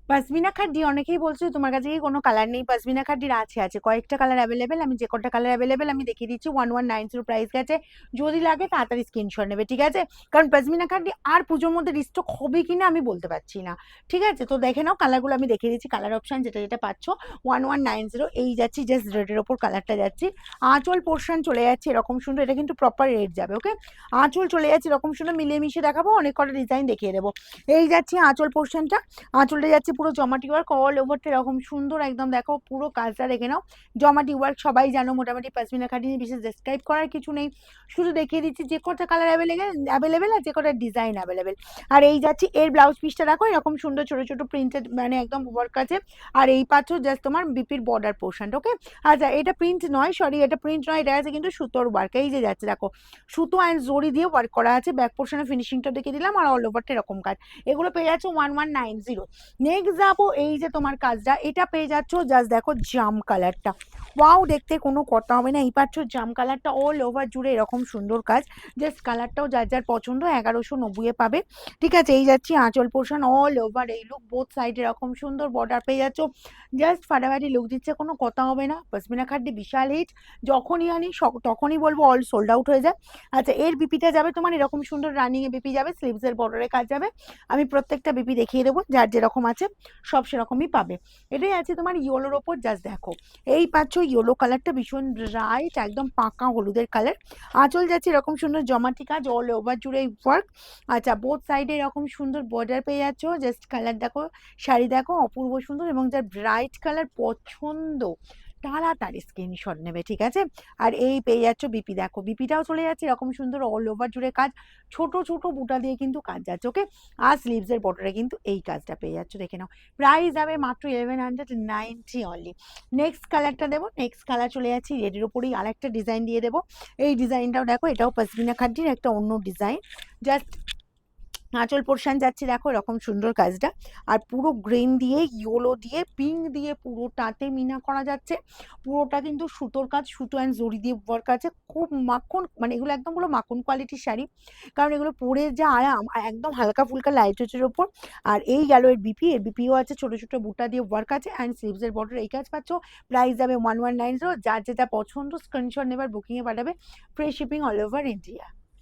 পশমিনা খাড্ডি অনেকেই বলছে তোমার কাছে কি কোনো কালার নেই? পশমিনা খাড্ডির আছে কয়েকটা কালার অ্যাভেলেবেল। আমি যে কটা কালার অ্যাভেলেবেল আমি দেখিয়ে দিচ্ছি। 1190 প্রাইস গেছে। যদি লাগে তাড়াতাড়ি স্ক্রিনশট নেবে, ঠিক আছে? কারণ পশমিনা খাড্ডি আর পুজোর মধ্যে রিস্টক হবে কিনা আমি বলতে পারছি না, ঠিক আছে? তো দেখে নাও কালারগুলো আমি দেখিয়ে দিচ্ছি। কালার অপশন যেটা যেটা পাচ্ছ 1190 এই যাচ্ছি, জাস্ট রেডের ওপর কালারটা যাচ্ছি। আঁচল পোর্শন চলে যাচ্ছে এরকম সুন্দর, এটা কিন্তু প্রপার রেড যাবে, ওকে? আঁচল চলে যাচ্ছে এরকম সুন্দর, মিলিয়ে মিশিয়ে দেখাবো, অনেক কটা ডিজাইন দেখিয়ে দেবো। এই যাচ্ছি আঁচল পোর্শনটা, আঁচলটা যাচ্ছে পুরো জমাটি ওয়ার্ক অল ওভারটা এরকম সুন্দর একদম, দেখো পুরো কাজটা রেখে নাও। জমাটি ওয়ার্ক সবাই জানো মোটামুটি, পশমিনা খাডি নিয়ে বিশেষ ডেসক্রাইব করার কিছু নেই, শুধু দেখিয়ে দিচ্ছি যে কটা কালার অ্যাভেলেবেল আর যে কটা ডিজাইন অ্যাভেলেবেল। আর এই যাচ্ছি এর ব্লাউজ পিসটা দেখো এরকম সুন্দর ছোট ছোট প্রিন্টেড মানে একদম ওয়ার্ক আছে। আর এই পাচ্ছ জাস্ট তোমার বিপির বর্ডার পোর্শনটা, ওকে? আচ্ছা এটা প্রিন্ট নয়, সরি এটা প্রিন্ট নয়, এটা আছে কিন্তু সুতোর ওয়ার্ক। এই যে যাচ্ছে দেখো সুতো অ্যান্ড জড়ি দিয়ে ওয়ার্ক করা আছে, ব্যাক পোর্শনে ফিনিশিংটা দেখিয়ে দিলাম, আর অল ওভারটা এরকম কাজ। এগুলো পেয়ে যাচ্ছ 1190। নেক্সট যাবো এই যে তোমার কাজটা, এটা পেয়ে যাচ্ছ জাস্ট দেখো জাম কালারটা, ওয়াও দেখতে কোনো কথা হবে না। এই পাচ্ছ জাম কালারটা অল ওভার জুড়ে এরকম সুন্দর কাজ, জাস্ট কালারটাও যার যার পছন্দ 1190 পাবে, ঠিক আছে? এই যাচ্ছি আঁচল পোর্শন অল ওভার এই লুক, বোথ সাইড এরকম সুন্দর বর্ডার পেয়ে যাচ্ছ, জাস্ট ফাটাফাটি লুক দিচ্ছে, কোনো কথা হবে না। পশমিনা খাড্ডি বিশাল হিট, যখনই আনি তখনই বলবো অল সোল্ড আউট হয়ে যায়। আচ্ছা এর বিপিটা যাবে তোমার এরকম সুন্দর রানিং এ বিপি যাবে, স্লিভসের বর্ডারে কাজ যাবে। আমি প্রত্যেকটা বিপি দেখিয়ে দেবো, যার যেরকম আছে সব সেরকমই পাবে। এটাই আছে তোমার ইয়েলোর ওপর, জাস্ট দেখো এই পাচ্ছ ইয়েলো কালারটা ভীষণ ব্রাইট একদম পাকা হলুদের কালার। আঁচল যাচ্ছে এরকম সুন্দর জমাটি কাজ অল ওভার জুড়ে ওয়ার্ক। আচ্ছা বোথ সাইডে এরকম সুন্দর বর্ডার পেয়ে যাচ্ছ, জাস্ট কালার দেখো, শাড়ি দেখো অপূর্ব সুন্দর, এবং যার ব্রাইট কালার পছন্দ তাড়াতাড়ি স্ক্রিনশট নেবে, ঠিক আছে? আর এই পেয়ে যাচ্ছ বিপি, দেখো বিপিটাও চলে যাচ্ছে এরকম সুন্দর অল ওভার জুড়ে কাজ, ছোট ছোট বুটা দিয়ে কিন্তু কাজ যাচ্ছে, ওকে? আর স্লিভসের বর্ডারে কিন্তু এই কাজটা পেয়ে যাচ্ছ, দেখে নাও। প্রাইস যাবে মাত্র 1190 অনলি। নেক্সট কালারটা দেবো, নেক্সট কালার চলে যাচ্ছি রেডের উপরেই আর একটা ডিজাইন দিয়ে দেবো। এই ডিজাইনটাও দেখো, এটাও পশমিনা খাড্ডির একটা অন্য ডিজাইন, জাস্ট আঁচল পোর্শন যাচ্ছে দেখো এরকম সুন্দর কাজটা, আর পুরো গ্রিন দিয়ে ইয়েলো দিয়ে পিঙ্ক দিয়ে পুরোটাতে মিনা করা যাচ্ছে। পুরোটা কিন্তু সুতোর কাজ, সুতো অ্যান্ড জড়ি দিয়ে ওয়ার্ক আছে, খুব মাখন, মানে এগুলো একদম পুরো মাখন কোয়ালিটির শাড়ি, কারণ এগুলো পরে যা আরাম, আর একদম হালকা ফুলকা লাইট ওয়েটের ওপর। আর এই গেল এর বিপি, এর বিপিও আছে ছোট ছোট বুটা দিয়ে ওয়ার্ক আছে, অ্যান্ড স্লিভসের বর্ডার এই কাজ পাচ্ছ। প্রাইস যাবে 1190, যার যেটা পছন্দ স্ক্রিনশট নেবার বুকিংয়ে পাঠাবে, free shipping all over India.